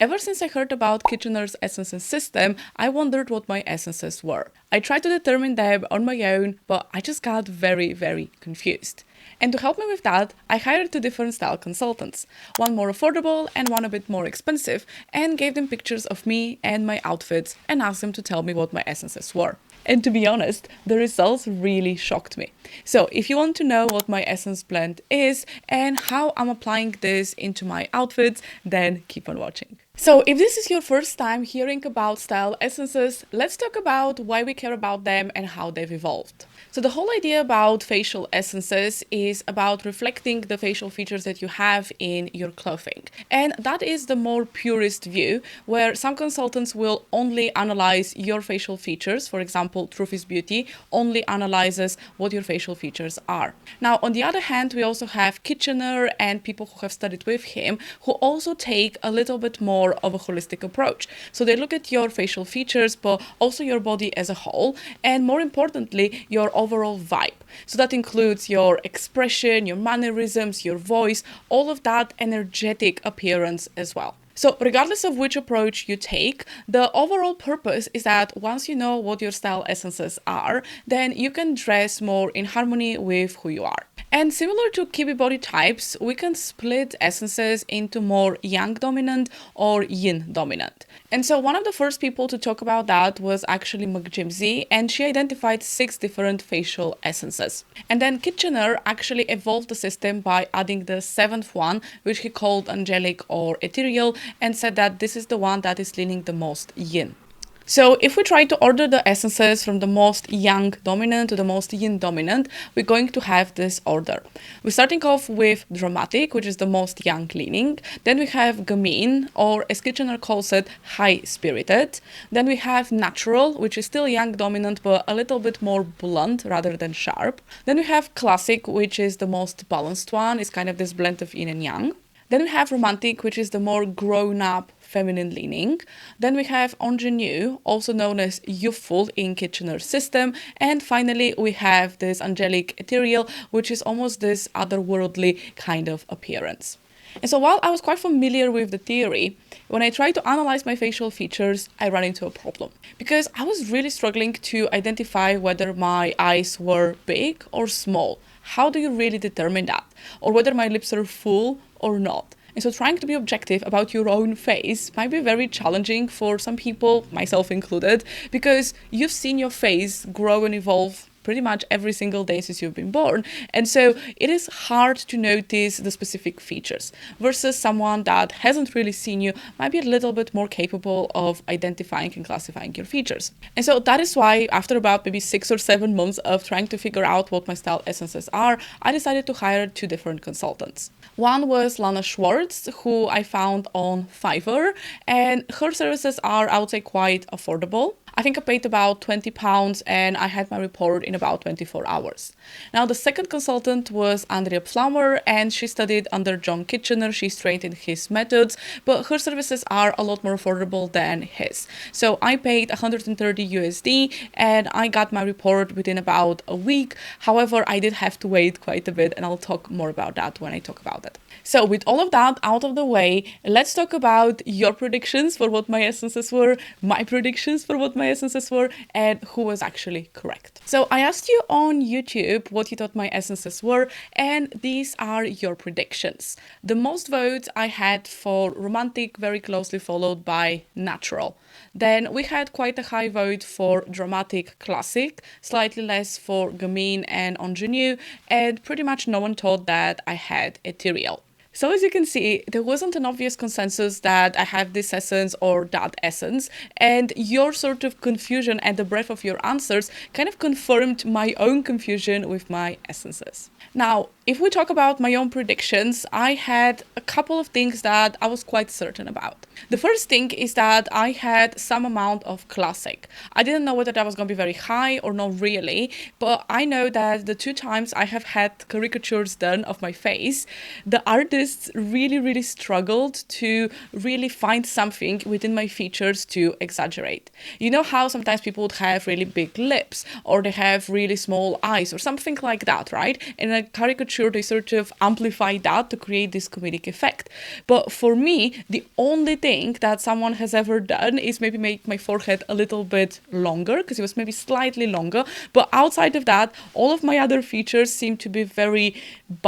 Ever since I heard about Kitchener's essences system, I wondered what my essences were. I tried to determine them on my own, but I just got very confused. And to help me with that, I hired two different style consultants, one more affordable and one a bit more expensive, and gave them pictures of me and my outfits and asked them to tell me what my essences were. And to be honest, the results really shocked me. So if you want to know what my essence blend is and how I'm applying this into my outfits, then keep on watching. So if this is your first time hearing about style essences, let's talk about why we care about them and how they've evolved. So the whole idea about facial essences is about reflecting the facial features that you have in your clothing. And that is the more purist view, where some consultants will only analyze your facial features. For example, Truth is Beauty only analyzes what your facial features are. Now, on the other hand, we also have Kitchener and people who have studied with him who also take a little bit more of a holistic approach. So they look at your facial features, but also your body as a whole, and more importantly, your overall vibe. So that includes your expression, your mannerisms, your voice, all of that energetic appearance as well. So regardless of which approach you take, the overall purpose is that once you know what your style essences are, then you can dress more in harmony with who you are. And similar to kiwi body types, we can split essences into more yang dominant or yin dominant. And so one of the first people to talk about that was actually McJimsey, and she identified 6 different facial essences. And then Kitchener actually evolved the system by adding the 7th one, which he called angelic or etherial, and said that this is the one that is leaning the most yin. So if we try to order the essences from the most yang dominant to the most yin dominant, we're going to have this order. We're starting off with dramatic, which is the most yang leaning. Then we have gamine, or as Kitchener calls it, high spirited. Then we have natural, which is still yang dominant, but a little bit more blunt rather than sharp. Then we have classic, which is the most balanced one. It's kind of this blend of yin and yang. Then we have romantic, which is the more grown-up, feminine leaning. Then we have ingenue, also known as youthful in Kitchener's system. And finally, we have this angelic ethereal, which is almost this otherworldly kind of appearance. And so while I was quite familiar with the theory, when I tried to analyze my facial features, I ran into a problem. Because I was really struggling to identify whether my eyes were big or small. How do you really determine that? Or whether my lips are full or not? And so trying to be objective about your own face might be very challenging for some people, myself included, because you've seen your face grow and evolve pretty much every single day since you've been born. And so it is hard to notice the specific features versus someone that hasn't really seen you might be a little bit more capable of identifying and classifying your features. And so that is why after about maybe 6 or 7 months of trying to figure out what my style essences are, I decided to hire 2 different consultants. One was Lana Schwartz, who I found on Fiverr, and her services are, I would say, quite affordable. I think I paid about £20 and I had my report in about 24 hours. Now, the second consultant was Andrea Pflaumer, and she studied under John Kitchener. She's trained in his methods, but her services are a lot more affordable than his. So I paid 130 USD and I got my report within about a week. However, I did have to wait quite a bit, and I'll talk more about that when I talk about it. So with all of that out of the way, let's talk about your predictions for what my essences were, my predictions for what my essences were, and who was actually correct. So I asked you on YouTube what you thought my essences were, and these are your predictions. The most votes I had for romantic, very closely followed by natural. Then we had quite a high vote for dramatic, classic, slightly less for gamine and ingenue, and pretty much no one thought that I had ethereal. So as you can see, there wasn't an obvious consensus that I have this essence or that essence, and your sort of confusion and the breadth of your answers kind of confirmed my own confusion with my essences. Now, if we talk about my own predictions, I had a couple of things that I was quite certain about. The first thing is that I had some amount of classic. I didn't know whether that was going to be very high or not really, but I know that the 2 times I have had caricatures done of my face, the artists really struggled to really find something within my features to exaggerate. You know how sometimes people would have really big lips, or they have really small eyes or something like that, right? And a caricature sure they sort of amplify that to create this comedic effect. But for me, the only thing that someone has ever done is maybe make my forehead a little bit longer, because it was maybe slightly longer. But outside of that, all of my other features seem to be very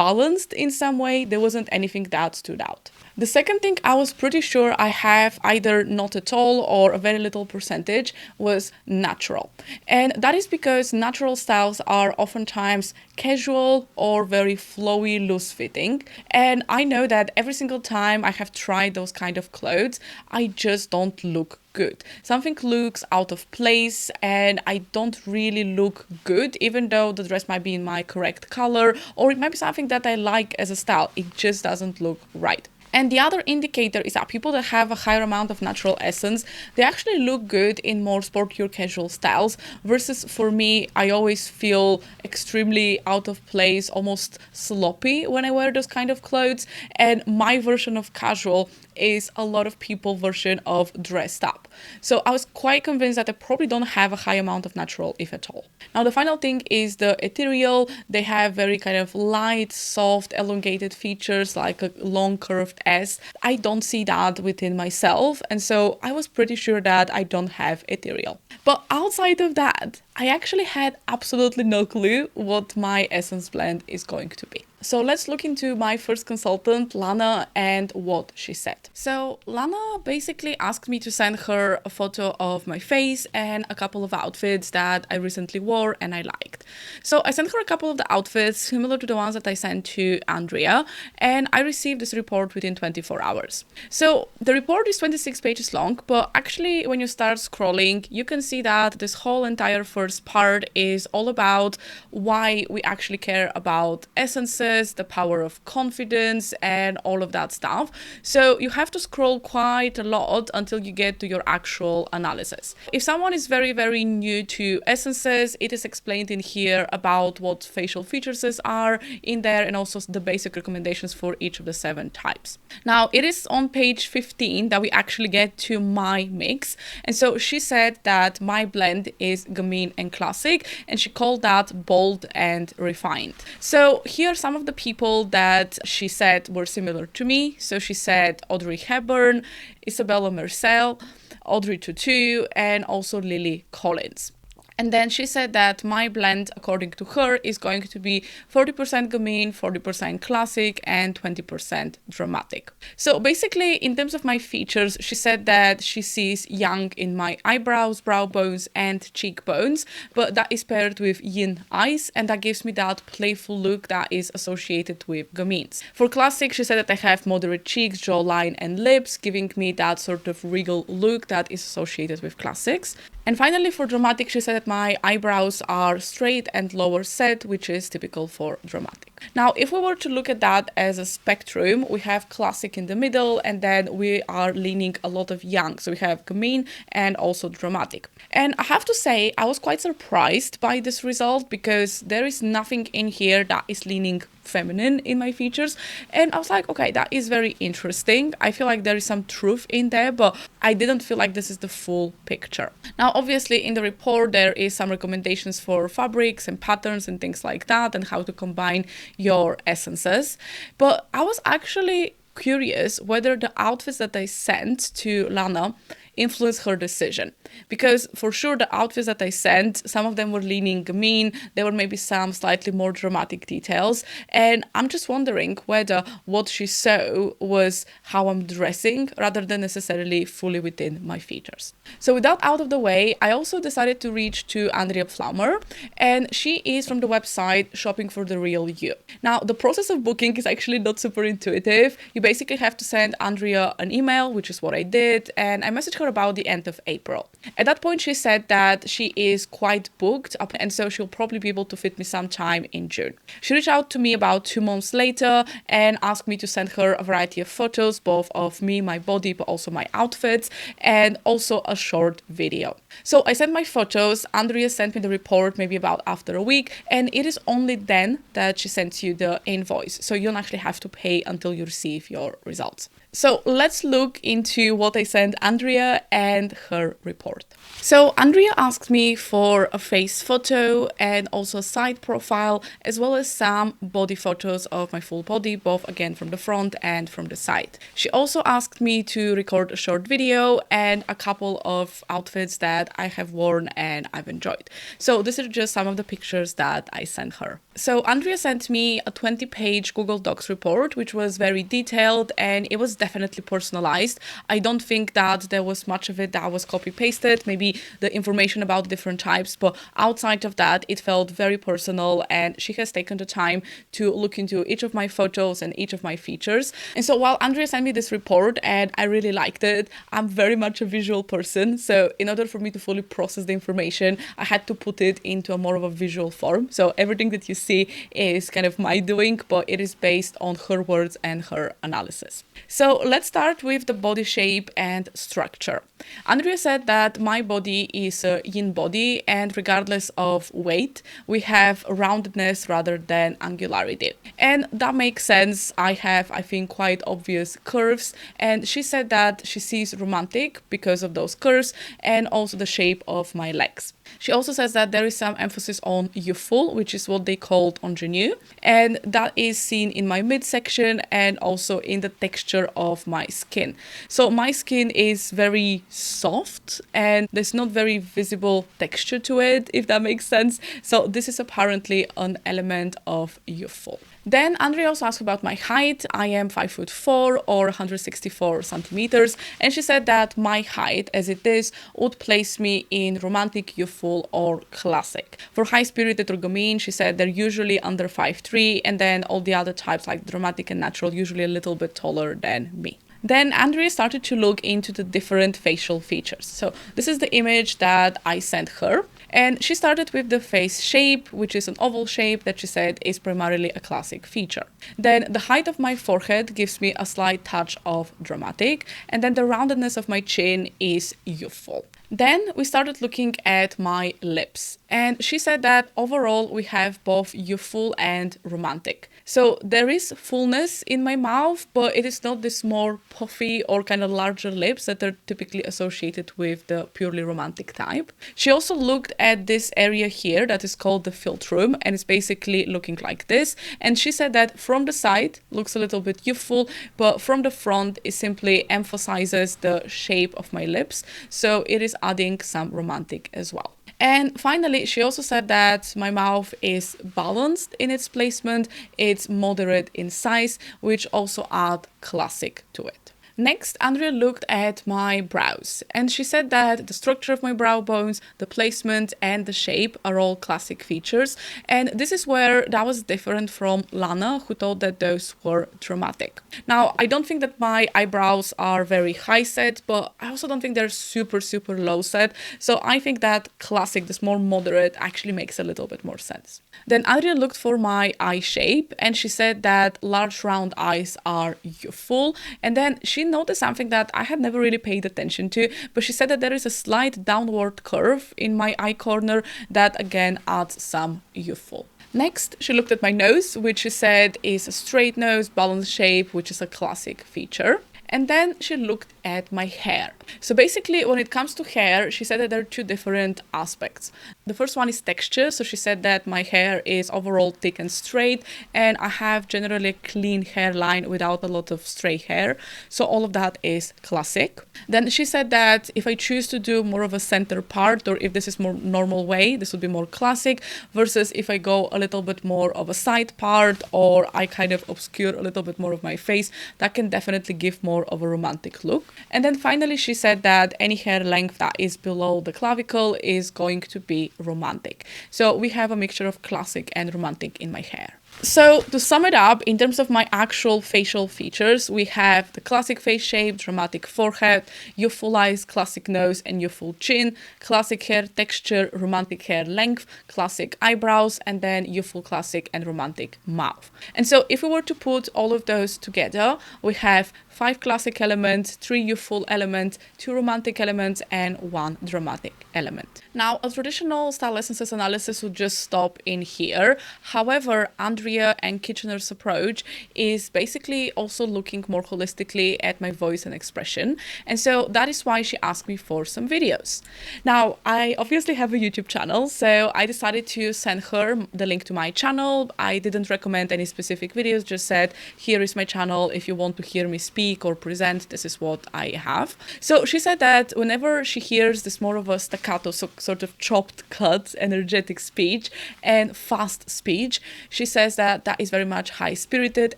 balanced in some way. There wasn't anything that stood out. The second thing I was pretty sure I have either not at all or a very little percentage was natural. And that is because natural styles are oftentimes casual or very flowy, loose fitting. And I know that every single time I have tried those kind of clothes, I just don't look good. Something looks out of place and I don't really look good, even though the dress might be in my correct color, or it might be something that I like as a style. It just doesn't look right. And the other indicator is that people that have a higher amount of natural essence, they actually look good in more sportier casual styles, versus for me, I always feel extremely out of place, almost sloppy when I wear those kind of clothes. And my version of casual is a lot of people's version of dressed up. So I was quite convinced that I probably don't have a high amount of natural, if at all. Now the final thing is the ethereal. They have very kind of light, soft, elongated features like a long curved S. I don't see that within myself, and so I was pretty sure that I don't have ethereal. But outside of that, I actually had absolutely no clue what my essence blend is going to be. So let's look into my first consultant, Lana, and what she said. So Lana basically asked me to send her a photo of my face and a couple of outfits that I recently wore and I liked. So I sent her a couple of the outfits similar to the ones that I sent to Andrea, and I received this report within 24 hours. So the report is 26 pages long, but actually when you start scrolling, you can see that this whole entire first part is all about why we actually care about essences, the power of confidence, and all of that stuff. So you have to scroll quite a lot until you get to your actual analysis. If someone is very, very new to essences, it is explained in here about what facial features are in there and also the basic recommendations for each of the 7 types. Now, it is on page 15 that we actually get to my mix. And so she said that my blend is gamine and classic, and she called that bold and refined. So here are some of the people that she said were similar to me. So she said Audrey Hepburn, Isabella Marcel, Audrey Tautou, and also Lily Collins. And then she said that my blend, according to her, is going to be 40% gamine, 40% classic, and 20% dramatic. So basically, in terms of my features, she said that she sees yang in my eyebrows, brow bones, and cheekbones, but that is paired with yin eyes, and that gives me that playful look that is associated with gamines. For classic, she said that I have moderate cheeks, jawline, and lips, giving me that sort of regal look that is associated with classics. And finally, for dramatic, she said that my eyebrows are straight and lower set, which is typical for dramatic. Now, if we were to look at that as a spectrum, we have classic in the middle, and then we are leaning a lot of yang. So we have gamine and also dramatic. And I have to say, I was quite surprised by this result because there is nothing in here that is leaning feminine in my features, and I was like, okay, that is very interesting. I feel like there is some truth in there, but I didn't feel like this is the full picture. Now, obviously in the report there is some recommendations for fabrics and patterns and things like that, and how to combine your essences, but I was actually curious whether the outfits that I sent to Lana influence her decision, because for sure the outfits that I sent, some of them were leaning gamine, there were maybe some slightly more dramatic details, and I'm just wondering whether what she saw was how I'm dressing rather than necessarily fully within my features. So with that out of the way, I also decided to reach to Andrea Pflaumer, and she is from the website Shopping for the Real You. Now, the process of booking is actually not super intuitive. You basically have to send Andrea an email, which is what I did, and I messaged her about the end of April. At that point, she said that she is quite booked up, and so she'll probably be able to fit me sometime in June. She reached out to me about 2 months later and asked me to send her a variety of photos, both of me, my body, but also my outfits, and also a short video. So I sent my photos. Andrea sent me the report maybe about after a week, and it is only then that she sends you the invoice. So you don't actually have to pay until you receive your results. So let's look into what I sent Andrea and her report. So Andrea asked me for a face photo and also a side profile, as well as some body photos of my full body, both again from the front and from the side. She also asked me to record a short video and a couple of outfits that I have worn and I've enjoyed. So these are just some of the pictures that I sent her. So Andrea sent me a 20-page Google Docs report, which was very detailed and it was definitely personalized. I don't think that there was much of it that was copy-pasted, maybe the information about different types, but outside of that, it felt very personal and she has taken the time to look into each of my photos and each of my features. And so while Andrea sent me this report and I really liked it, I'm very much a visual person. So in order for me to fully process the information, I had to put it into a more of a visual form. So everything that you see is kind of my doing, but it is based on her words and her analysis. So let's start with the body shape and structure. Andrea said that my body is a yin body, and regardless of weight, we have roundedness rather than angularity. And that makes sense. I have, I think, quite obvious curves, and she said that she sees romantic because of those curves and also the shape of my legs. She also says that there is some emphasis on youthful, which is what they called ingenue, and that is seen in my midsection and also in the texture of my skin. So my skin is very soft and there's not very visible texture to it, if that makes sense. So this is apparently an element of youthful. Then Andrea also asked about my height. I am 5'4" or 164 centimeters, and she said that my height, as it is, would place me in romantic, youthful, or classic. For high-spirited or gamine, she said they're usually under 5'3", and then all the other types like dramatic and natural, usually a little bit taller than me. Then Andrea started to look into the different facial features. So this is the image that I sent her. And she started with the face shape, which is an oval shape that she said is primarily a classic feature. Then the height of my forehead gives me a slight touch of dramatic, and then the roundedness of my chin is youthful. Then we started looking at my lips, and she said that overall we have both youthful and romantic. So there is fullness in my mouth, but it is not this more puffy or kind of larger lips that are typically associated with the purely romantic type. She also looked at this area here that is called the philtrum, and it's basically looking like this. And she said that from the side looks a little bit youthful, but from the front it simply emphasizes the shape of my lips. So it is adding some romantic as well. And finally, she also said that my mouth is balanced in its placement, it's moderate in size, which also add classic to it. Next, Andrea looked at my brows, and she said that the structure of my brow bones, the placement, and the shape are all classic features. And this is where that was different from Lana, who thought that those were dramatic. Now, I don't think that my eyebrows are very high set, but I also don't think they're super, super low set. So I think that classic, this more moderate, actually makes a little bit more sense. Then Andrea looked for my eye shape, and she said that large round eyes are youthful. And then she noticed something that I had never really paid attention to, but she said that there is a slight downward curve in my eye corner that again adds some youthful. Next, she looked at my nose, which she said is a straight nose, balanced shape, which is a classic feature. And then she looked at my hair. So basically, when it comes to hair, she said that there are two different aspects. The first one is texture. So she said that my hair is overall thick and straight, and I have generally a clean hairline without a lot of stray hair. So all of that is classic. Then she said that if I choose to do more of a center part, or if this is more normal way, this would be more classic, versus if I go a little bit more of a side part, or I kind of obscure a little bit more of my face, that can definitely give more of a romantic look. And then finally she said that any hair length that is below the clavicle is going to be romantic. So we have a mixture of classic and romantic in my hair. So to sum it up, in terms of my actual facial features, we have the classic face shape, dramatic forehead, youthful eyes, classic nose and youthful chin, classic hair texture, romantic hair length, classic eyebrows, and then youthful, classic and romantic mouth. And so if we were to put all of those together, we have 5 classic elements, 3 youthful elements, 2 romantic elements, and 1 dramatic element. Now, a traditional style essences analysis would just stop in here. However, Andrea Andrea and Kitchener's approach is basically also looking more holistically at my voice and expression. And so that is why she asked me for some videos. Now, I obviously have a YouTube channel, so I decided to send her the link to my channel. I didn't recommend any specific videos, just said, here is my channel. If you want to hear me speak or present, this is what I have. So she said that whenever she hears this more of a staccato, so sort of chopped cut, energetic speech and fast speech, she says that that is very much high-spirited,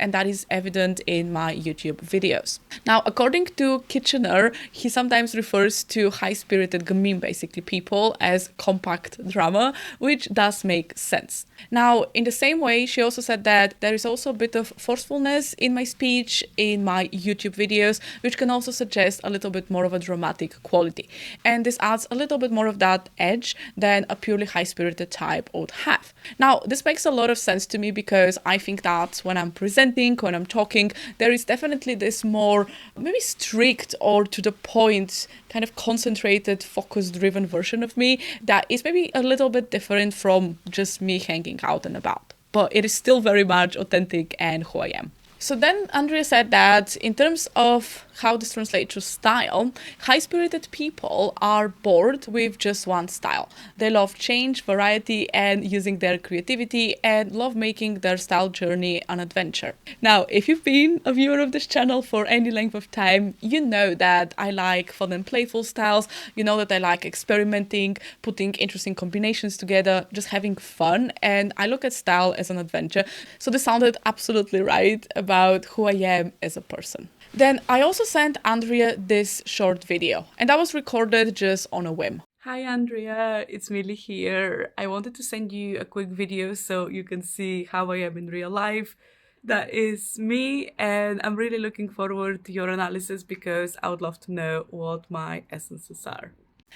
and that is evident in my YouTube videos. Now, according to Kitchener, he sometimes refers to high-spirited gamine, basically people, as compact drama, which does make sense. Now, in the same way, she also said that there is also a bit of forcefulness in my speech, in my YouTube videos, which can also suggest a little bit more of a dramatic quality. And this adds a little bit more of that edge than a purely high-spirited type would have. Now, this makes a lot of sense to me because I think that when I'm presenting, when I'm talking, there is definitely this more maybe strict or to the point, kind of concentrated, focus-driven version of me that is maybe a little bit different from just me hanging out and about. But it is still very much authentic and who I am. So then Andrea said that in terms of how this translates to style, high-spirited people are bored with just one style. They love change, variety, and using their creativity, and love making their style journey an adventure. Now, if you've been a viewer of this channel for any length of time, you know that I like fun and playful styles. You know that I like experimenting, putting interesting combinations together, just having fun, and I look at style as an adventure. So this sounded absolutely right about who I am as a person. Then I also sent Andrea this short video, and that was recorded just on a whim. Hi Andrea, it's Millie here. I wanted to send you a quick video so you can see how I am in real life. That is me, and I'm really looking forward to your analysis because I would love to know what my essences are.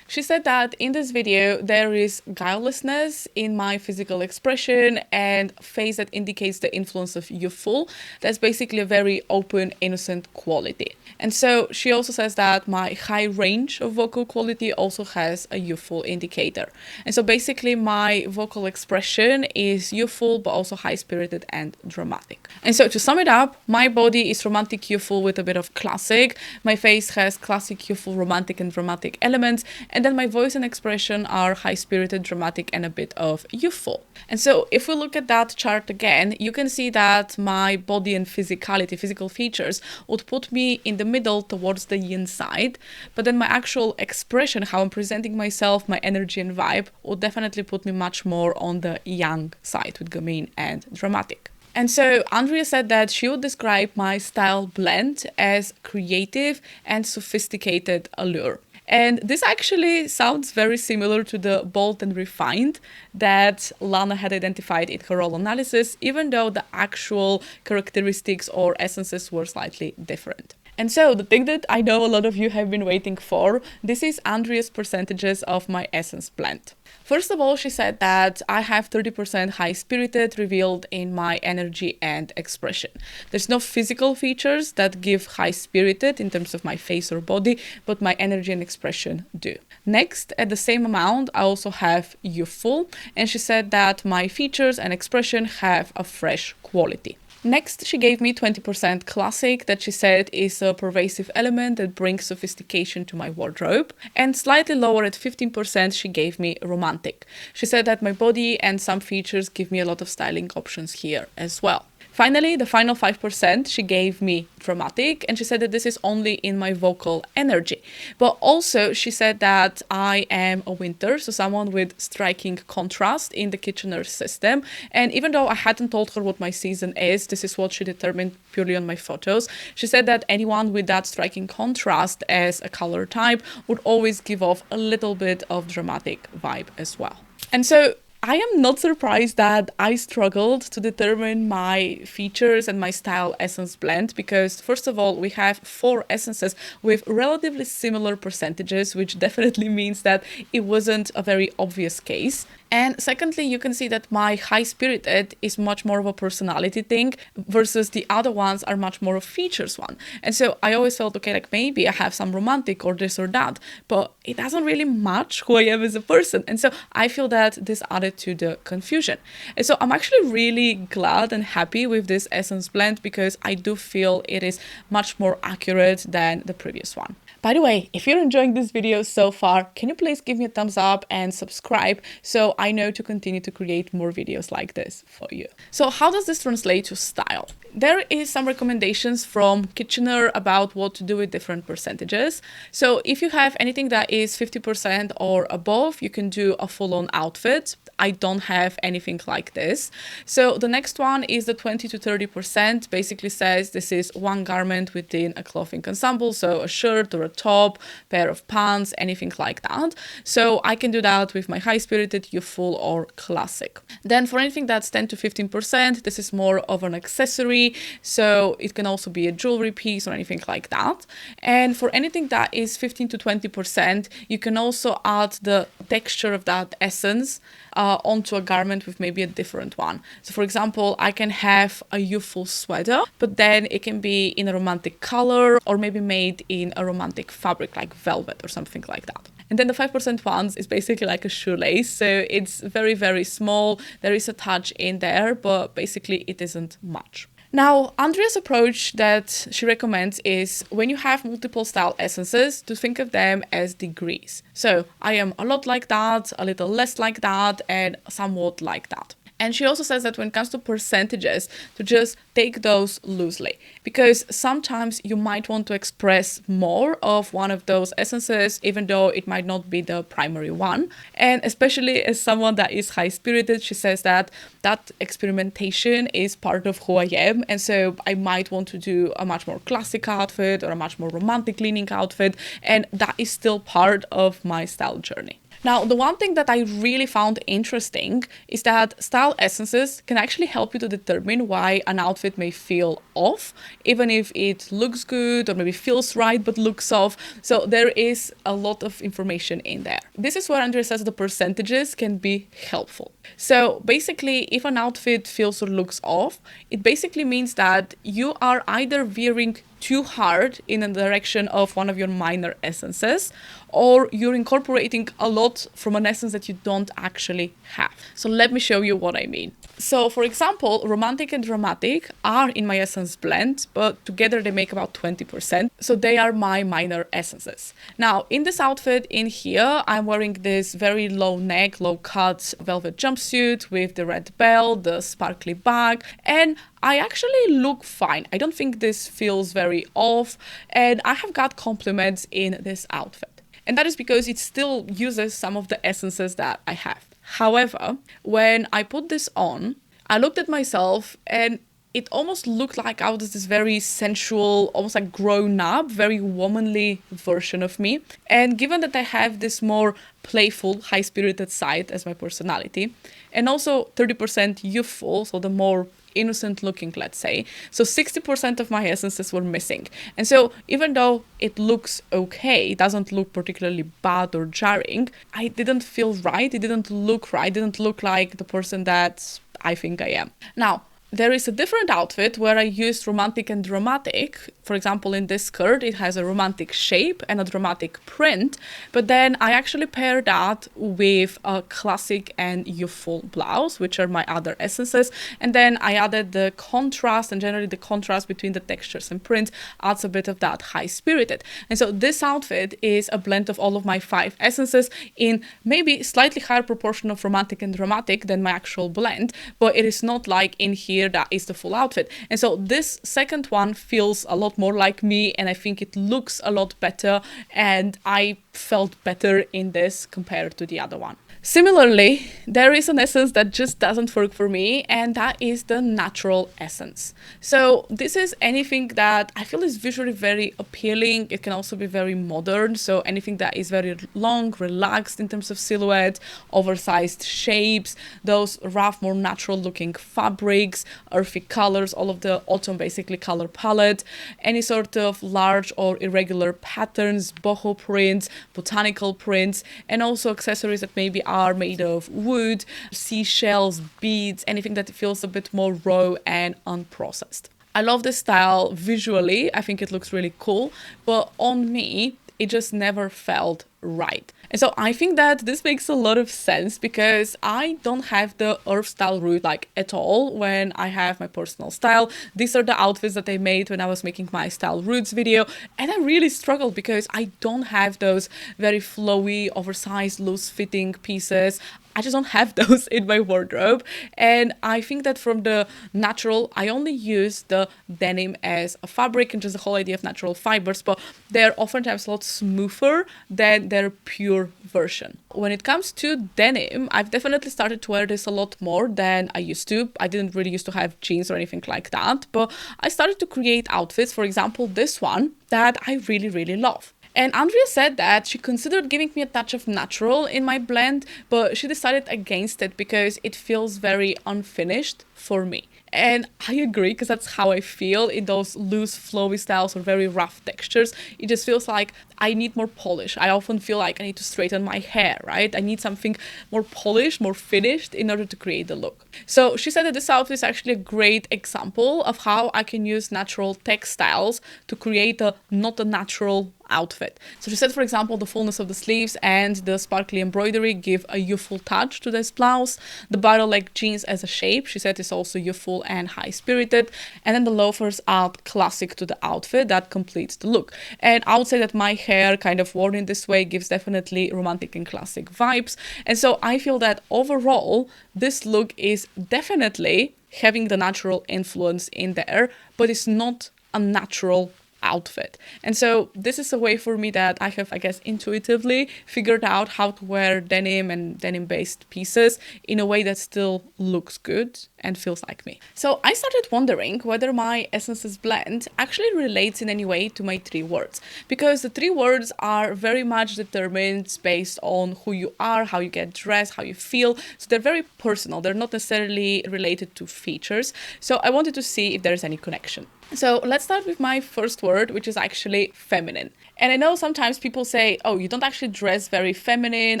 She said that in this video there is guilelessness in my physical expression and face that indicates the influence of youthful. That's basically a very open, innocent quality. And so she also says that my high range of vocal quality also has a youthful indicator. And so basically my vocal expression is youthful but also high-spirited and dramatic. And so to sum it up, my body is romantic youthful with a bit of classic. My face has classic youthful romantic and dramatic elements. And then my voice and expression are high-spirited, dramatic, and a bit of youthful. And so if we look at that chart again, you can see that my body and physicality, physical features, would put me in the middle towards the yin side. But then my actual expression, how I'm presenting myself, my energy and vibe, would definitely put me much more on the yang side with gamine and dramatic. And so Andrea said that she would describe my style blend as creative and sophisticated allure. And this actually sounds very similar to the bold and refined that Lana had identified in her role analysis, even though the actual characteristics or essences were slightly different. And so the thing that I know a lot of you have been waiting for, this is Andrea's percentages of my essence blend. First of all, she said that I have 30% high-spirited revealed in my energy and expression. There's no physical features that give high-spirited in terms of my face or body, but my energy and expression do. Next, at the same amount, I also have youthful, and she said that my features and expression have a fresh quality. Next, she gave me 20% classic that she said is a pervasive element that brings sophistication to my wardrobe. And slightly lower at 15%, she gave me romantic. She said that my body and some features give me a lot of styling options here as well. Finally, the final 5%, she gave me dramatic, and she said that this is only in my vocal energy. But also, she said that I am a winter, so someone with striking contrast in the Kitchener system. And even though I hadn't told her what my season is, this is what she determined purely on my photos. She said that anyone with that striking contrast as a color type would always give off a little bit of dramatic vibe as well. And so I am not surprised that I struggled to determine my features and my style essence blend because, first of all, we have 4 essences with relatively similar percentages, which definitely means that it wasn't a very obvious case. And secondly, you can see that my high-spirited is much more of a personality thing versus the other ones are much more of features one. And so I always felt, okay, like maybe I have some romantic or this or that, but it doesn't really match who I am as a person. And so I feel that this added added to the confusion. And so I'm actually really glad and happy with this essence blend because I do feel it is much more accurate than the previous one. By the way, if you're enjoying this video so far, can you please give me a thumbs up and subscribe so I know to continue to create more videos like this for you. So how does this translate to style? There is some recommendations from Kitchener about what to do with different percentages. So if you have anything that is 50% or above, you can do a full-on outfit. I don't have anything like this. So the next one is the 20 to 30%, basically says this is one garment within a clothing ensemble, so a shirt or a top, pair of pants, anything like that. So I can do that with my high-spirited, youthful, or classic. Then for anything that's 10 to 15%, this is more of an accessory, so it can also be a jewelry piece or anything like that. And for anything that is 15 to 20%, you can also add the texture of that essence onto a garment with maybe a different one. So for example, I can have a youthful sweater, but then it can be in a romantic color or maybe made in a romantic fabric like velvet or something like that. And then the 5% ones is basically like a shoelace. So it's very, very small. There is a touch in there, but basically it isn't much. Now, Andrea's approach that she recommends is when you have multiple style essences to think of them as degrees. So I am a lot like that, a little less like that, and somewhat like that. And she also says that when it comes to percentages, to just take those loosely, because sometimes you might want to express more of one of those essences, even though it might not be the primary one. And especially as someone that is high-spirited, she says that that experimentation is part of who I am. And so I might want to do a much more classic outfit or a much more romantic-leaning outfit. And that is still part of my style journey. Now, the one thing that I really found interesting is that style essences can actually help you to determine why an outfit may feel off, even if it looks good or maybe feels right but looks off. So there is a lot of information in there. This is where Andrea says the percentages can be helpful. So basically, if an outfit feels or looks off, it basically means that you are either veering too hard in the direction of one of your minor essences, or you're incorporating a lot from an essence that you don't actually have. So let me show you what I mean. So for example, romantic and dramatic are in my essence blend, but together they make about 20%. So they are my minor essences. Now in this outfit in here, I'm wearing this very low neck, low cut velvet jumpsuit with the red belt, the sparkly bag, and I actually look fine. I don't think this feels very off, and I have got compliments in this outfit. And that is because it still uses some of the essences that I have. However, when I put this on, I looked at myself and it almost looked like I was this very sensual, almost like grown up, very womanly version of me. And given that I have this more playful, high-spirited side as my personality, and also 30% youthful, so the more innocent looking, let's say. So 60% of my essences were missing. And so even though it looks okay, it doesn't look particularly bad or jarring, I didn't feel right. It didn't look right. It didn't look like the person that I think I am. Now, there is a different outfit where I used romantic and dramatic. For example, in this skirt, it has a romantic shape and a dramatic print, but then I actually paired that with a classic and youthful blouse, which are my other essences. And then I added the contrast, and generally the contrast between the textures and prints adds a bit of that high-spirited. And so this outfit is a blend of all of my 5 essences in maybe slightly higher proportion of romantic and dramatic than my actual blend, but it is not like in here that is the full outfit. And so this second one feels a lot more like me, and I think it looks a lot better, and I felt better in this compared to the other one. Similarly, there is an essence that just doesn't work for me, and that is the natural essence. So this is anything that I feel is visually very appealing. It can also be very modern. So anything that is very long, relaxed in terms of silhouette, oversized shapes, those rough, more natural looking fabrics, earthy colors, all of the autumn basically color palette, any sort of large or irregular patterns, boho prints, botanical prints, and also accessories that maybe are made of wood, seashells, beads, anything that feels a bit more raw and unprocessed. I love this style visually. I think it looks really cool, but on me, it just never felt right. And so I think that this makes a lot of sense because I don't have the earth style route like at all when I have my personal style. These are the outfits that I made when I was making my style roots video, and I really struggled because I don't have those very flowy, oversized, loose fitting pieces. I just don't have those in my wardrobe. And I think that from the natural, I only use the denim as a fabric and just the whole idea of natural fibers, but they're oftentimes a lot smoother than their pure version. When it comes to denim, I've definitely started to wear this a lot more than I used to. I didn't really used to have jeans or anything like that, but I started to create outfits, for example, this one, that I really, really love. And Andrea said that she considered giving me a touch of natural in my blend, but she decided against it because it feels very unfinished for me. And I agree, because that's how I feel in those loose, flowy styles or very rough textures. It just feels like I need more polish. I often feel like I need to straighten my hair, right? I need something more polished, more finished in order to create the look. So she said that this outfit is actually a great example of how I can use natural textiles to create a not a natural outfit. So she said, for example, the fullness of the sleeves and the sparkly embroidery give a youthful touch to this blouse. The bottle leg jeans as a shape, she said, is also youthful and high-spirited. And then the loafers add classic to the outfit that completes the look. And I would say that my hair kind of worn in this way gives definitely romantic and classic vibes. And so I feel that overall, this look is definitely having the natural influence in there, but it's not a natural outfit. And so this is a way for me that I have, I guess, intuitively figured out how to wear denim and denim based pieces in a way that still looks good and feels like me. So I started wondering whether my Essences blend actually relates in any way to my 3 words, because the 3 words are very much determined based on who you are, how you get dressed, how you feel. So they're very personal. They're not necessarily related to features. So I wanted to see if there's any connection. So let's start with my first word, which is actually feminine. And I know sometimes people say, oh, you don't actually dress very feminine.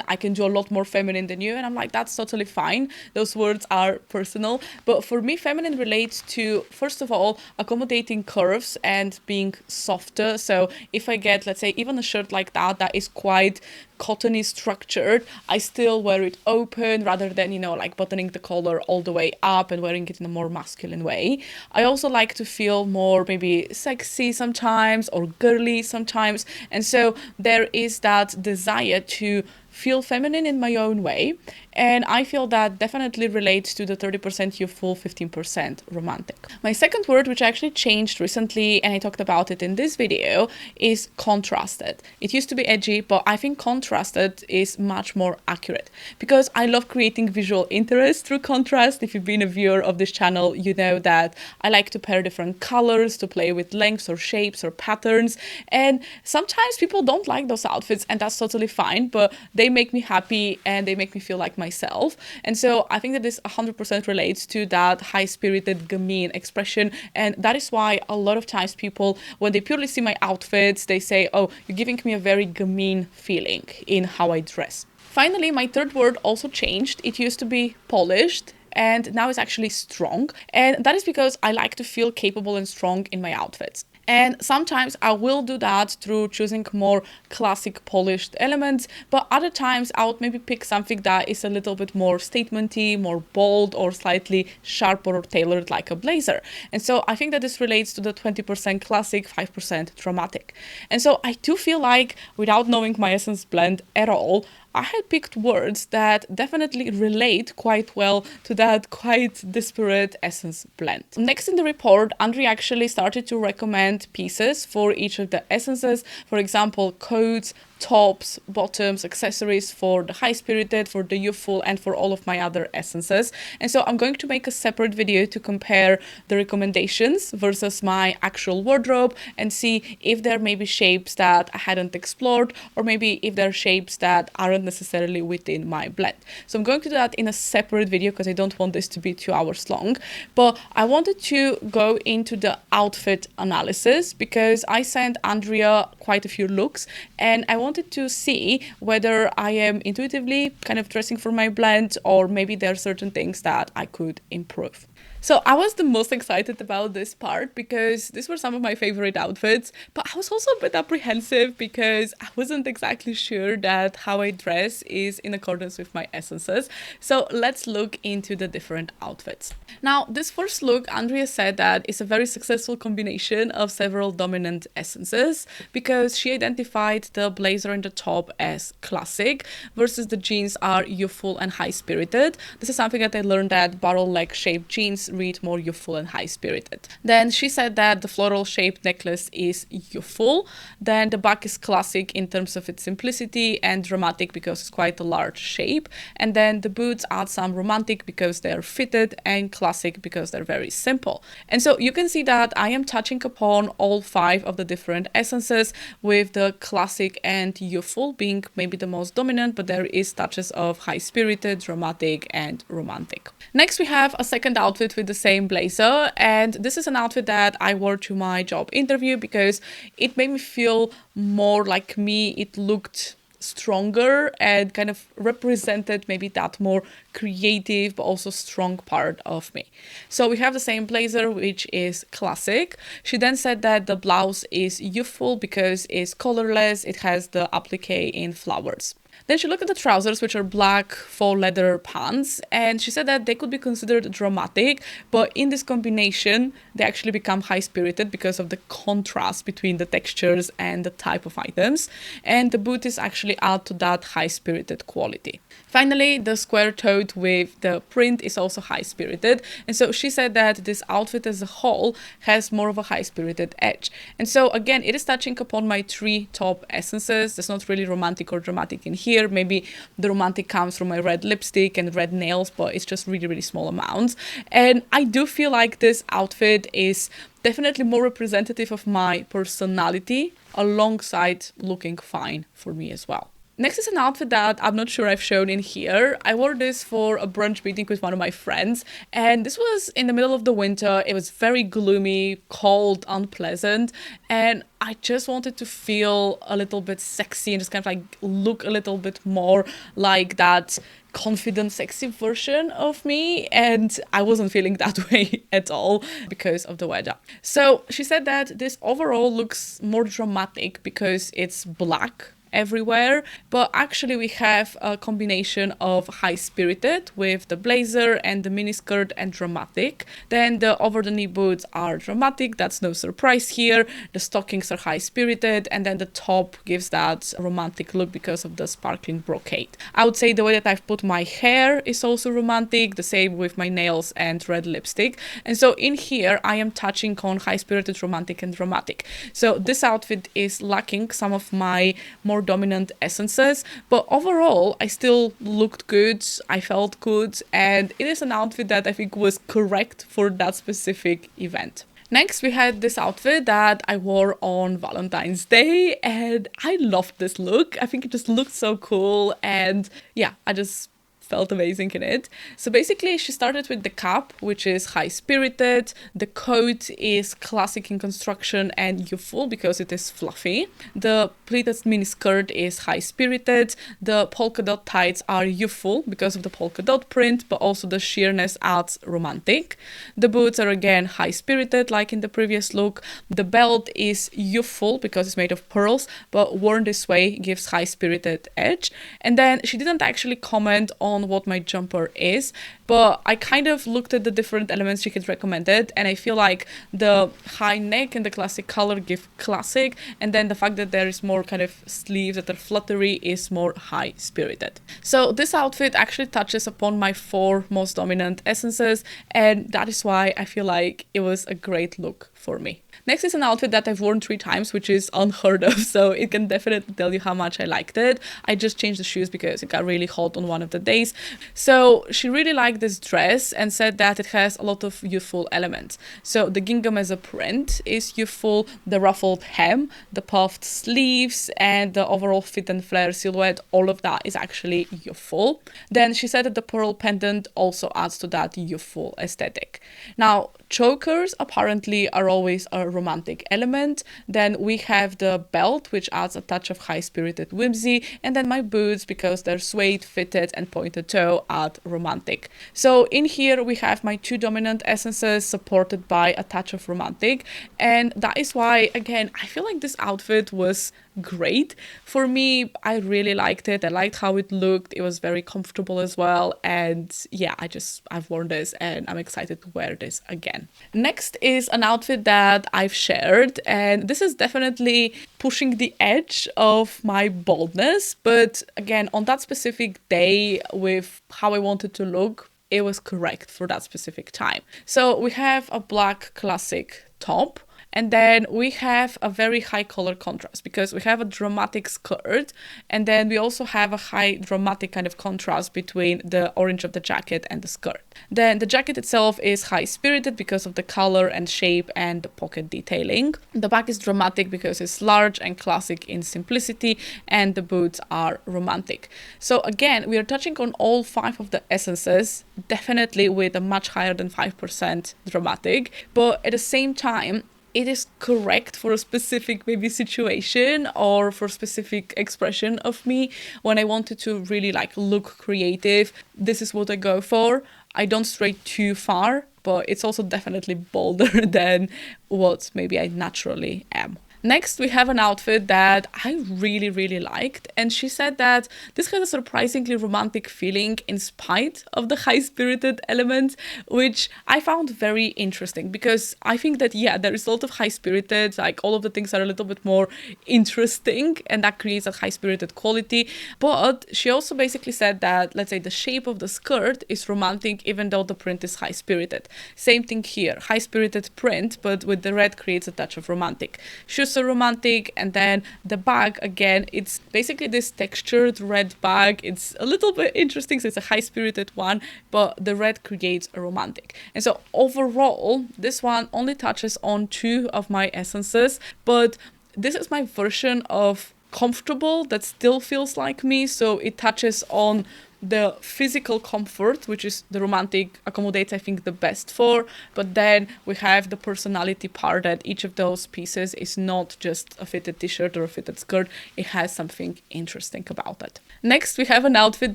I can do a lot more feminine than you. And I'm like, that's totally fine. Those words are personal. But for me, feminine relates to, first of all, accommodating curves and being softer. So if I get, let's say, even a shirt like that is quite cottony structured, I still wear it open rather than, like buttoning the collar all the way up and wearing it in a more masculine way. I also like to feel more maybe sexy sometimes or girly sometimes. And so there is that desire to feel feminine in my own way. And I feel that definitely relates to the 30% youthful, 15% romantic. My second word, which I actually changed recently, and I talked about it in this video, is contrasted. It used to be edgy, but I think contrasted is much more accurate because I love creating visual interest through contrast. If you've been a viewer of this channel, you know that I like to pair different colors to play with lengths or shapes or patterns. And sometimes people don't like those outfits, and that's totally fine, but they make me happy and they make me feel like myself. And so I think that this 100% relates to that high-spirited gamine expression. And that is why a lot of times people, when they purely see my outfits, they say, oh, you're giving me a very gamine feeling in how I dress. Finally, my third word also changed. It used to be polished, and now it's actually strong. And that is because I like to feel capable and strong in my outfits. And sometimes I will do that through choosing more classic polished elements, but other times I would maybe pick something that is a little bit more statementy, more bold, or slightly sharper or tailored like a blazer. And so I think that this relates to the 20% classic, 5% dramatic. And so I do feel like, without knowing my Essence blend at all, I had picked words that definitely relate quite well to that quite disparate Essence blend. Next in the report, Andrea actually started to recommend pieces for each of the essences. For example, coats, tops, bottoms, accessories for the high-spirited, for the youthful, and for all of my other essences. And so I'm going to make a separate video to compare the recommendations versus my actual wardrobe and see if there may be shapes that I hadn't explored, or maybe if there are shapes that aren't necessarily within my blend. So I'm going to do that in a separate video because I don't want this to be 2 hours long. But I wanted to go into the outfit analysis because I sent Andrea quite a few looks, and I wanted to see whether I am intuitively kind of dressing for my blend, or maybe there are certain things that I could improve. So I was the most excited about this part because these were some of my favorite outfits, but I was also a bit apprehensive because I wasn't exactly sure that how I dress is in accordance with my essences. So let's look into the different outfits. Now, this first look, Andrea said that is a very successful combination of several dominant essences because she identified the blazer and the top as classic versus the jeans are youthful and high-spirited. This is something that I learned that barrel leg shaped jeans read more youthful and high-spirited. Then she said that the floral shaped necklace is youthful. Then the back is classic in terms of its simplicity and dramatic because it's quite a large shape. And then the boots add some romantic because they're fitted and classic because they're very simple. And so you can see that I am touching upon all 5 of the different essences, with the classic and youthful being maybe the most dominant, but there is touches of high-spirited, dramatic and romantic. Next we have a second outfit with the same blazer, and this is an outfit that I wore to my job interview because it made me feel more like me. It looked stronger and kind of represented maybe that more creative but also strong part of me. So we have the same blazer, which is classic. She then said that the blouse is youthful because it's colorless, it has the applique in flowers. Then she looked at the trousers, which are black faux leather pants, and she said that they could be considered dramatic, but in this combination, they actually become high-spirited because of the contrast between the textures and the type of items, and the booties actually add to that high-spirited quality. Finally, the square-toed with the print is also high-spirited, and so she said that this outfit as a whole has more of a high-spirited edge. And so again, it is touching upon my 3 top essences. There's not really romantic or dramatic in here. Maybe the romantic comes from my red lipstick and red nails, but it's just really, really small amounts. And I do feel like this outfit is definitely more representative of my personality alongside looking fine for me as well. Next is an outfit that I'm not sure I've shown in here. I wore this for a brunch meeting with one of my friends, and this was in the middle of the winter. It was very gloomy, cold, unpleasant, and I just wanted to feel a little bit sexy and just kind of like look a little bit more like that confident, sexy version of me, and I wasn't feeling that way at all because of the weather. So she said that this overall looks more dramatic because it's black everywhere, but actually we have a combination of high-spirited with the blazer and the miniskirt and dramatic. Then the over-the-knee boots are dramatic, that's no surprise here. The stockings are high-spirited, and then the top gives that romantic look because of the sparkling brocade. I would say the way that I've put my hair is also romantic, the same with my nails and red lipstick. And so in here I am touching on high-spirited, romantic and dramatic. So this outfit is lacking some of my more dominant essences, but overall I still looked good, I felt good, and it is an outfit that I think was correct for that specific event. Next, we had this outfit that I wore on Valentine's Day, and I loved this look. I think it just looked so cool, and yeah, I just felt amazing in it. So basically she started with the cap, which is high-spirited. The coat is classic in construction and youthful because it is fluffy. The pleated miniskirt is high-spirited. The polka dot tights are youthful because of the polka dot print, but also the sheerness adds romantic. The boots are again high-spirited like in the previous look. The belt is youthful because it's made of pearls, but worn this way gives high-spirited edge. And then she didn't actually comment on what my jumper is, but I kind of looked at the different elements she had recommended, and I feel like the high neck and the classic color give classic, and then the fact that there is more kind of sleeves that are fluttery is more high-spirited. So this outfit actually touches upon my 4 most dominant essences, and that is why I feel like it was a great look for me. Next is an outfit that I've worn 3 times, which is unheard of, so it can definitely tell you how much I liked it. I just changed the shoes because it got really hot on one of the days. So she really liked this dress and said that it has a lot of youthful elements. So the gingham as a print is youthful, the ruffled hem, the puffed sleeves, and the overall fit and flare silhouette, all of that is actually youthful. Then she said that the pearl pendant also adds to that youthful aesthetic. Now, Chokers apparently are always a romantic element. Then we have the belt, which adds a touch of high-spirited whimsy. And then my boots, because they're suede, fitted, and pointed toe, add romantic. So in here we have my two dominant essences supported by a touch of romantic. And that is why, again, I feel like this outfit was great for me. I really liked it. I liked how it looked. It was very comfortable as well. And yeah, I've worn this and I'm excited to wear this again. Next is an outfit that I've shared, and this is definitely pushing the edge of my boldness. But again, on that specific day with how I wanted to look, it was correct for that specific time. So we have a black classic top. And then we have a very high color contrast because we have a dramatic skirt, and then we also have a high dramatic kind of contrast between the orange of the jacket and the skirt. Then the jacket itself is high spirited because of the color and shape and the pocket detailing. The back is dramatic because it's large and classic in simplicity, and the boots are romantic. So again, we are touching on all 5 of the essences, definitely with a much higher than 5% dramatic, but at the same time, it is correct for a specific maybe situation or for a specific expression of me. When I wanted to really like look creative, this is what I go for. I don't stray too far, but it's also definitely bolder than what maybe I naturally am. Next, we have an outfit that I really liked, and she said that this has a surprisingly romantic feeling in spite of the high-spirited element, which I found very interesting because I think that, yeah, there is a lot of high-spirited, like all of the things are a little bit more interesting, and that creates a high-spirited quality. But she also basically said that, let's say, the shape of the skirt is romantic even though the print is high-spirited. Same thing here, high-spirited print, but with the red creates a touch of romantic. Shoes are romantic, and then the bag, again, it's basically this textured red bag. It's a little bit interesting, so it's a high-spirited one, but the red creates a romantic. And so overall, this one only touches on 2 of my essences, but this is my version of comfortable that still feels like me. So it touches on the physical comfort, which is the romantic accommodates, I think, the best for. But then we have the personality part, that each of those pieces is not just a fitted t-shirt or a fitted skirt. It has something interesting about it. Next, we have an outfit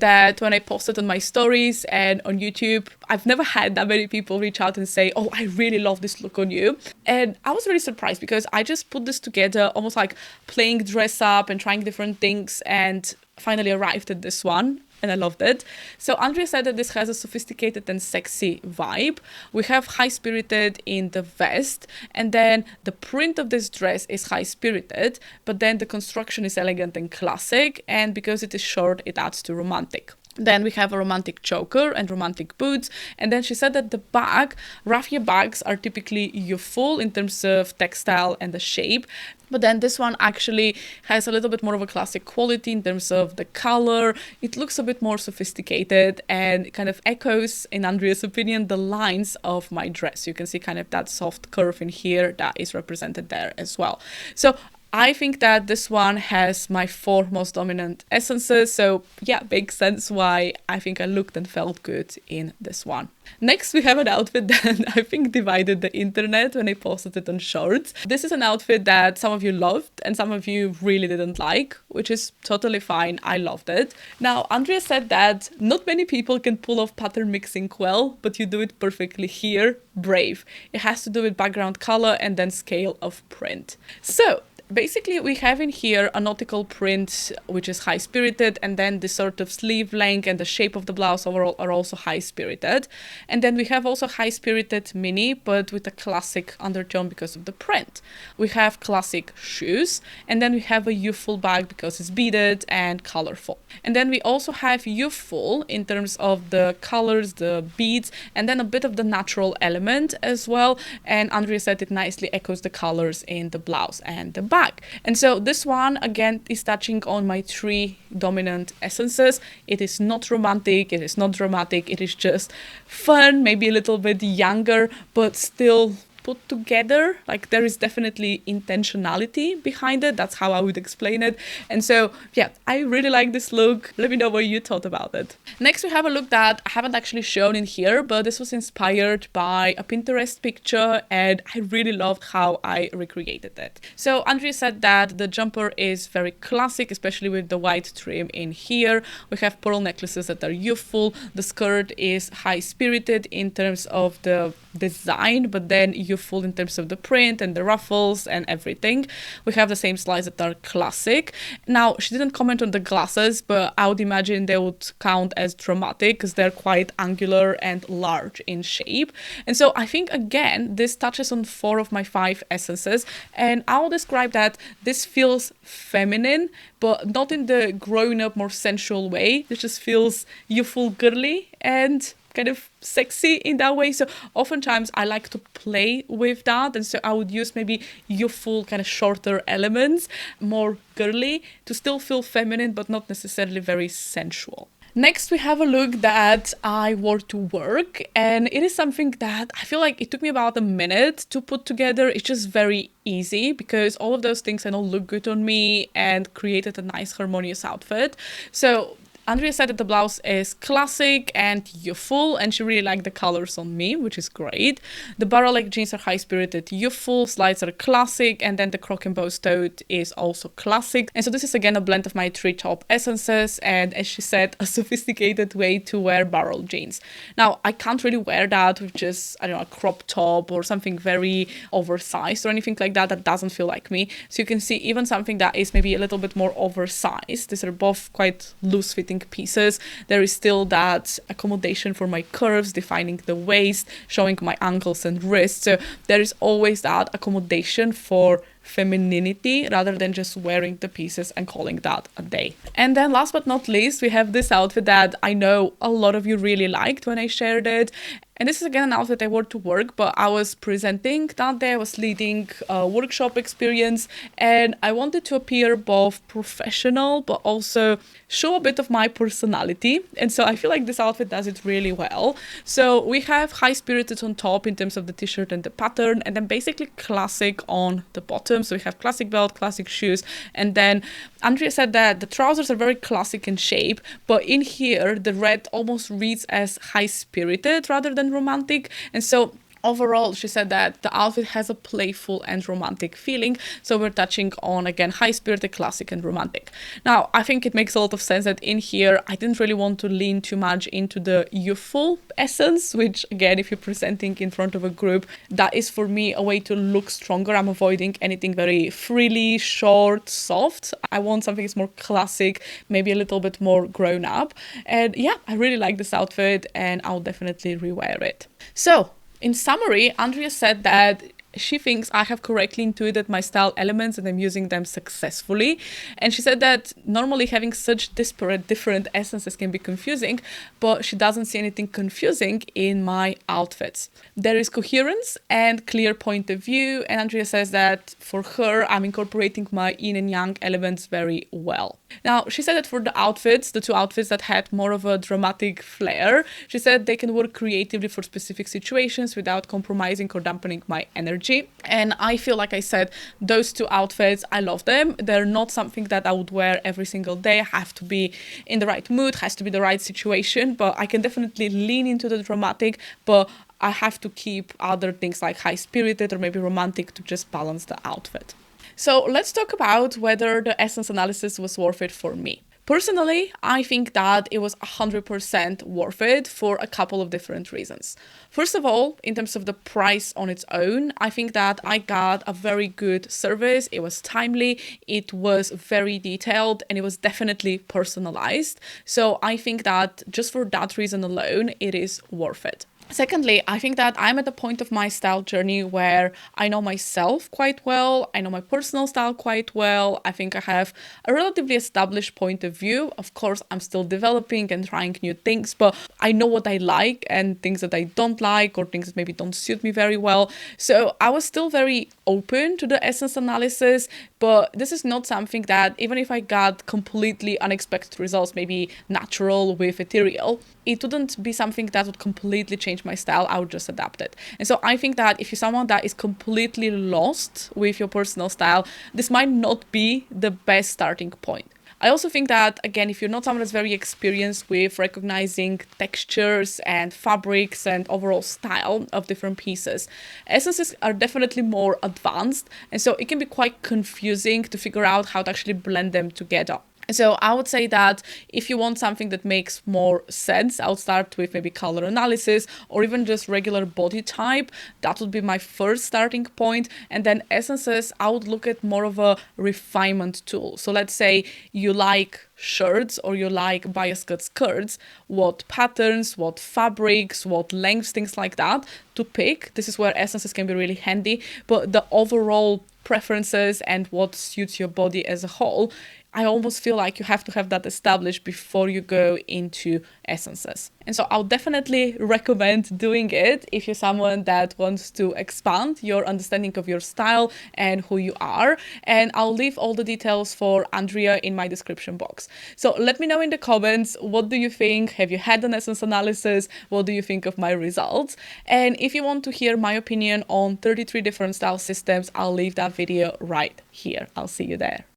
that when I posted on my stories and on YouTube, I've never had that many people reach out and say, oh, I really love this look on you. And I was really surprised because I just put this together almost like playing dress up and trying different things, and finally arrived at this one. And I loved it. So Andrea said that this has a sophisticated and sexy vibe. We have high-spirited in the vest, and then the print of this dress is high-spirited, but then the construction is elegant and classic, and because it is short, it adds to romantic. Then we have a romantic choker and romantic boots. And then she said that the bag, raffia bags are typically youthful in terms of textile and the shape. But then this one actually has a little bit more of a classic quality in terms of the color. It looks a bit more sophisticated and kind of echoes, in Andrea's opinion, the lines of my dress. You can see kind of that soft curve in here that is represented there as well. So I think that this one has my 4 most dominant essences, so yeah, makes sense why I think I looked and felt good in this one. Next, we have an outfit that I think divided the internet when I posted it on Shorts. This is an outfit that some of you loved and some of you really didn't like, which is totally fine. I loved it. Now, Andrea said that not many people can pull off pattern mixing well, but you do it perfectly here. Brave. It has to do with background color and then scale of print. So basically, we have in here a nautical print, which is high-spirited, and then the sort of sleeve length and the shape of the blouse overall are also high-spirited. And then we have also high-spirited mini, but with a classic undertone because of the print. We have classic shoes, and then we have a youthful bag because it's beaded and colorful. And then we also have youthful in terms of the colors, the beads, and then a bit of the natural element as well. And Andrea said it nicely echoes the colors in the blouse and the bag. And so this one again is touching on my 3 dominant essences. It is not romantic, it is not dramatic, it is just fun, maybe a little bit younger, but still put together. Like there is definitely intentionality behind it. That's how I would explain it. And so, yeah, I really like this look. Let me know what you thought about it. Next, we have a look that I haven't actually shown in here, but this was inspired by a Pinterest picture and I really loved how I recreated it. So Andrea said that the jumper is very classic, especially with the white trim in here. We have pearl necklaces that are youthful. The skirt is high-spirited in terms of the design, but then youthful in terms of the print and the ruffles and everything. We have the same slides that are classic. Now, she didn't comment on the glasses, but I would imagine they would count as dramatic because they're quite angular and large in shape. And so I think, again, this touches on 4 of my 5 essences, and I'll describe that this feels feminine, but not in the grown-up, more sensual way. It just feels youthful, girly, and kind of sexy in that way. So oftentimes I like to play with that, and so I would use maybe youthful, kind of shorter elements, more girly, to still feel feminine but not necessarily very sensual. Next, we have a look that I wore to work, and it is something that I feel like it took me about a minute to put together. It's just very easy because all of those things I know look good on me and created a nice harmonious outfit. So Andrea said that the blouse is classic and youthful, and she really liked the colors on me, which is great. The barrel-leg jeans are high-spirited, youthful, slides are classic, and then the croc embossed tote is also classic. And so this is again a blend of my 3 top essences, and as she said, a sophisticated way to wear barrel jeans. Now, I can't really wear that with just, I don't know, a crop top or something very oversized or anything like that. That doesn't feel like me. So you can see even something that is maybe a little bit more oversized. These are both quite loose-fitting pieces. There is still that accommodation for my curves, defining the waist, showing my ankles and wrists. So there is always that accommodation for femininity rather than just wearing the pieces and calling that a day. And then last but not least, we have this outfit that I know a lot of you really liked when I shared it. And this is again an outfit I wore to work, but I was presenting that day. I was leading a workshop experience, and I wanted to appear both professional, but also show a bit of my personality. And so I feel like this outfit does it really well. So we have high-spirited on top in terms of the t-shirt and the pattern, and then basically classic on the bottom. So we have classic belt, classic shoes, and then Andrea said that the trousers are very classic in shape, but in here, the red almost reads as high-spirited rather than romantic. And so overall, she said that the outfit has a playful and romantic feeling. So we're touching on, again, high-spirited, classic, and romantic. Now, I think it makes a lot of sense that in here, I didn't really want to lean too much into the youthful essence, which, again, if you're presenting in front of a group, that is, for me, a way to look stronger. I'm avoiding anything very frilly, short, soft. I want something that's more classic, maybe a little bit more grown up. And yeah, I really like this outfit, and I'll definitely rewear it. So, in summary, Andrea said that she thinks I have correctly intuited my style elements and I'm using them successfully. And she said that normally having such disparate different essences can be confusing, but she doesn't see anything confusing in my outfits. There is coherence and clear point of view, and Andrea says that for her, I'm incorporating my yin and yang elements very well. Now, she said that for the outfits, the 2 outfits that had more of a dramatic flair, she said they can work creatively for specific situations without compromising or dampening my energy. And I feel like I said, those 2 outfits, I love them. They're not something that I would wear every single day. I have to be in the right mood, has to be the right situation, but I can definitely lean into the dramatic, but I have to keep other things like high-spirited or maybe romantic to just balance the outfit. So let's talk about whether the essence analysis was worth it for me. Personally, I think that it was 100% worth it for a couple of different reasons. First of all, in terms of the price on its own, I think that I got a very good service. It was timely, it was very detailed, and it was definitely personalized. So I think that just for that reason alone, it is worth it. Secondly, I think that I'm at the point of my style journey where I know myself quite well, I know my personal style quite well, I think I have a relatively established point of view. Of course, I'm still developing and trying new things, but I know what I like and things that I don't like or things that maybe don't suit me very well. So I was still very open to the essence analysis, but this is not something that, even if I got completely unexpected results, maybe natural with ethereal, it wouldn't be something that would completely change my style. I would just adapt it. And so I think that if you're someone that is completely lost with your personal style, this might not be the best starting point. I also think that, again, if you're not someone that's very experienced with recognizing textures and fabrics and overall style of different pieces, essences are definitely more advanced, and so it can be quite confusing to figure out how to actually blend them together. So I would say that if you want something that makes more sense, I would start with maybe color analysis or even just regular body type. That would be my first starting point. And then essences, I would look at more of a refinement tool. So let's say you like shirts or you like bias cut skirts, what patterns, what fabrics, what lengths, things like that to pick. This is where essences can be really handy. But the overall preferences and what suits your body as a whole, I almost feel like you have to have that established before you go into essences. And so I'll definitely recommend doing it if you're someone that wants to expand your understanding of your style and who you are. And I'll leave all the details for Andrea in my description box. So let me know in the comments, what do you think? Have you had an essence analysis? What do you think of my results? And if you want to hear my opinion on 33 different style systems, I'll leave that video right here. I'll see you there.